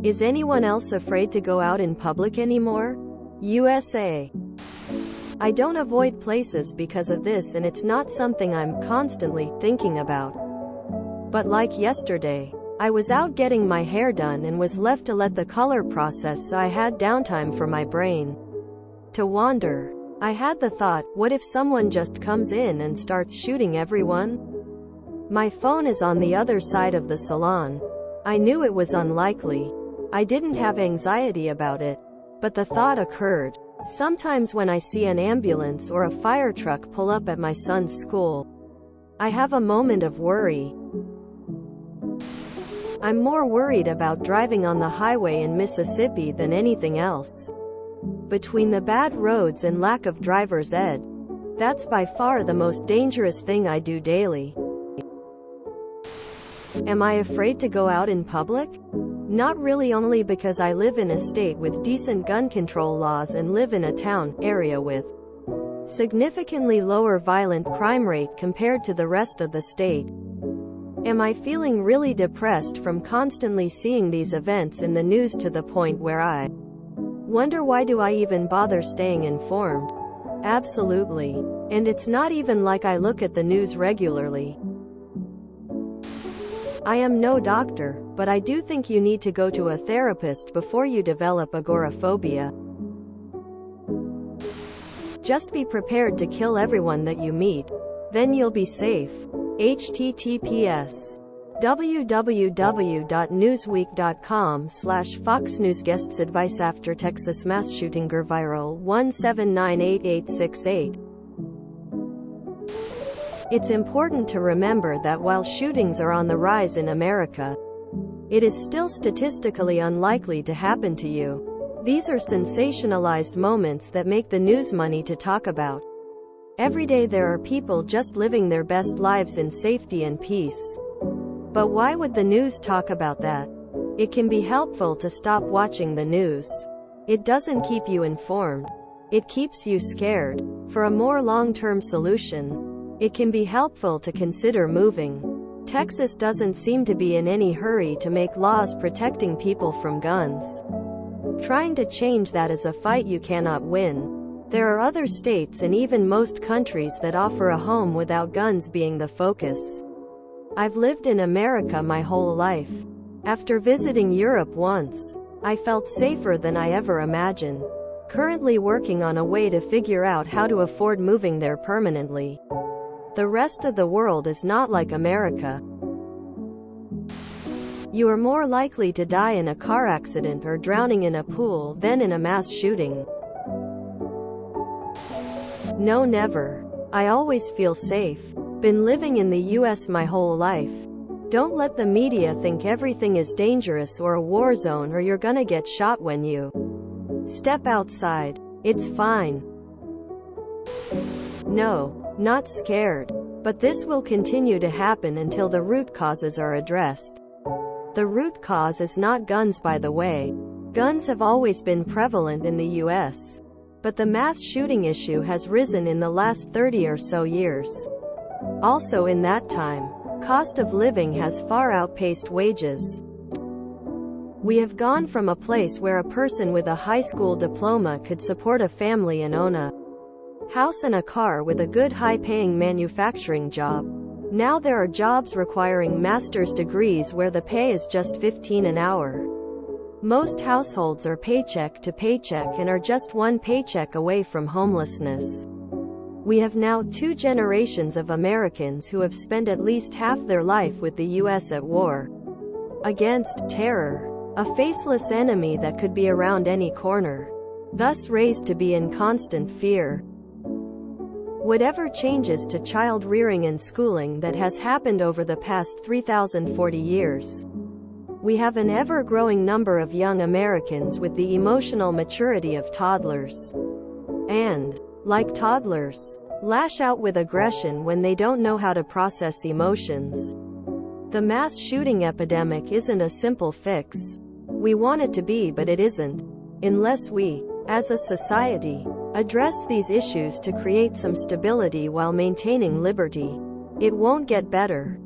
Is anyone else afraid to go out in public anymore? USA. I don't avoid places because of this, and it's not something I'm constantly thinking about. But like yesterday, I was out getting my hair done and was left to let the color process, so I had downtime for my brain to wander. I had the thought, what if someone just comes in and starts shooting everyone? My phone is on the other side of the salon. I knew it was unlikely. I didn't have anxiety about it, but the thought occurred. Sometimes when I see an ambulance or a fire truck pull up at my son's school, I have a moment of worry. I'm more worried about driving on the highway in Mississippi than anything else. Between the bad roads and lack of driver's ed, that's by far the most dangerous thing I do daily. Am I afraid to go out in public? Not really, only because I live in a state with decent gun control laws and live in a town area with significantly lower violent crime rate compared to the rest of the state. Am I feeling really depressed from constantly seeing these events in the news to the point where I wonder, why do I even bother staying informed? Absolutely. And it's not even like I look at the news regularly. I am no doctor, but I do think you need to go to a therapist before you develop agoraphobia. Just be prepared to kill everyone that you meet. Then you'll be safe. https www.newsweek.com/Fox News Guests Advice After Texas Mass Shooting Viral 1798868. It's important to remember that while shootings are on the rise in America, it is still statistically unlikely to happen to you. These are sensationalized moments that make the news money to talk about. Every day there are people just living their best lives in safety and peace. But why would the news talk about that? It can be helpful to stop watching the news. It doesn't keep you informed. It keeps you scared. For a more long-term solution, it can be helpful to consider moving. Texas doesn't seem to be in any hurry to make laws protecting people from guns. Trying to change that is a fight you cannot win. There are other states and even most countries that offer a home without guns being the focus. I've lived in America my whole life. After visiting Europe once, I felt safer than I ever imagined. Currently working on a way to figure out how to afford moving there permanently. The rest of the world is not like America. You are more likely to die in a car accident or drowning in a pool than in a mass shooting. No, never. I always feel safe. Been living in the US my whole life. Don't let the media think everything is dangerous or a war zone, or you're gonna get shot when you step outside. It's fine. No, not scared. But this will continue to happen until the root causes are addressed. The root cause is not guns, by the way. Guns have always been prevalent in the US. But the mass shooting issue has risen in the last 30 or so years. Also in that time, cost of living has far outpaced wages. We have gone from a place where a person with a high school diploma could support a family and own a house and a car with a good high-paying manufacturing job. Now there are jobs requiring master's degrees where the pay is just $15 an hour. Most households are paycheck to paycheck and are just one paycheck away from homelessness. We have now 2 generations of Americans who have spent at least half their life with the US at war against terror, a faceless enemy that could be around any corner, thus raised to be in constant fear. Whatever changes to child rearing and schooling that has happened over the past 3,040 years, we have an ever-growing number of young Americans with the emotional maturity of toddlers. And, like toddlers, lash out with aggression when they don't know how to process emotions. The mass shooting epidemic isn't a simple fix. We want it to be, but it isn't. Unless we, as a society, address these issues to create some stability while maintaining liberty, it won't get better.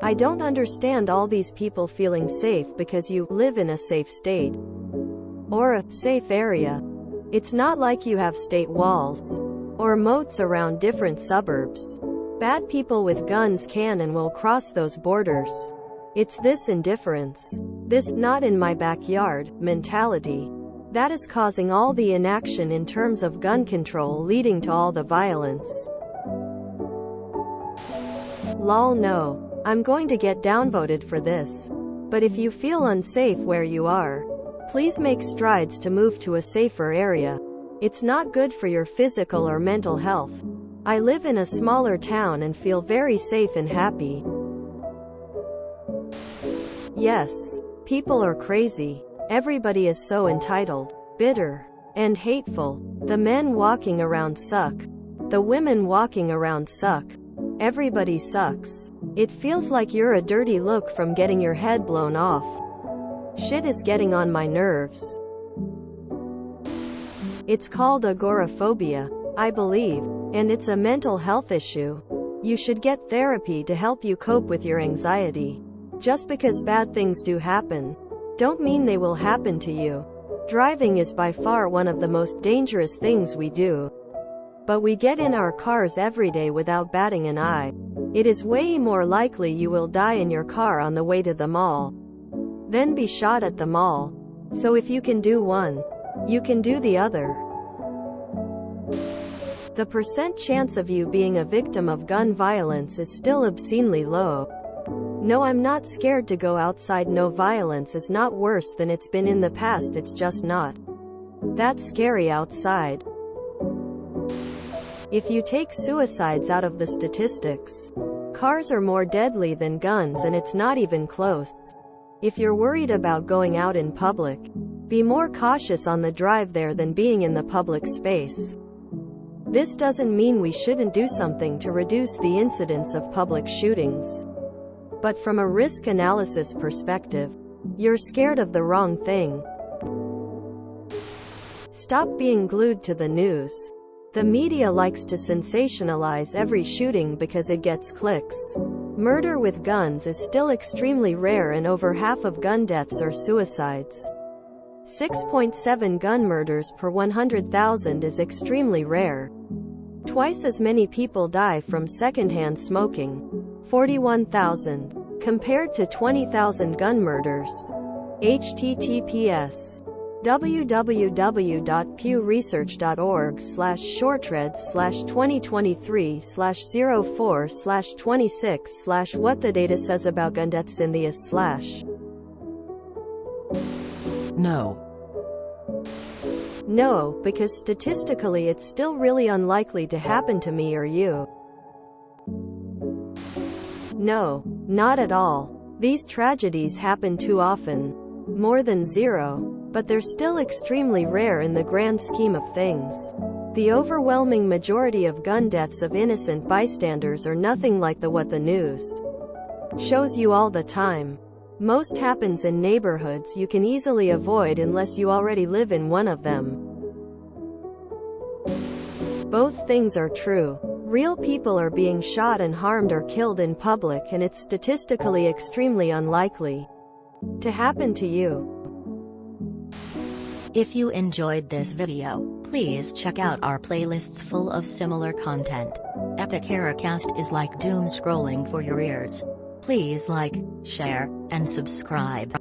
I don't understand all these people feeling safe because you live in a safe state or a safe area. It's not like you have state walls or moats around different suburbs. Bad people with guns can and will cross those borders. It's this indifference, this "not in my backyard" mentality, that is causing all the inaction in terms of gun control, leading to all the violence. Lol, no. I'm going to get downvoted for this. But if you feel unsafe where you are, please make strides to move to a safer area. It's not good for your physical or mental health. I live in a smaller town and feel very safe and happy. Yes, people are crazy. Everybody is so entitled, bitter, and hateful. The men walking around suck. The women walking around suck. Everybody sucks. It feels like you're a dirty look from getting your head blown off. Shit is getting on my nerves. It's called agoraphobia, I believe, and it's a mental health issue. You should get therapy to help you cope with your anxiety. Just because bad things do happen, don't mean they will happen to you. Driving is by far one of the most dangerous things we do. But we get in our cars every day without batting an eye. It is way more likely you will die in your car on the way to the mall than be shot at the mall. So if you can do one, you can do the other. The percent chance of you being a victim of gun violence is still obscenely low. No, I'm not scared to go outside. No, violence is not worse than it's been in the past. It's just not that scary outside. If you take suicides out of the statistics, cars are more deadly than guns, and it's not even close. If you're worried about going out in public, be more cautious on the drive there than being in the public space. This doesn't mean we shouldn't do something to reduce the incidence of public shootings. But from a risk analysis perspective, you're scared of the wrong thing. Stop being glued to the news. The media likes to sensationalize every shooting because it gets clicks. Murder with guns is still extremely rare, and over half of gun deaths are suicides. 6.7 gun murders per 100,000 is extremely rare. Twice as many people die from secondhand smoking, 41,000, compared to 20,000 gun murders. https www.pewresearch.org/shortreads/2023/04/26/ what the data says about gun deaths in the US/. No. No, because statistically it's still really unlikely to happen to me or you. No, not at all. These tragedies happen too often. More than zero. But they're still extremely rare in the grand scheme of things. The overwhelming majority of gun deaths of innocent bystanders are nothing like what the news shows you all the time. Most happens in neighborhoods you can easily avoid unless you already live in one of them. Both things are true. Real people are being shot and harmed or killed in public, and it's statistically extremely unlikely to happen to you. If you enjoyed this video, please check out our playlists full of similar content. Epic Heracast is like doom scrolling for your ears. Please like, share, and subscribe.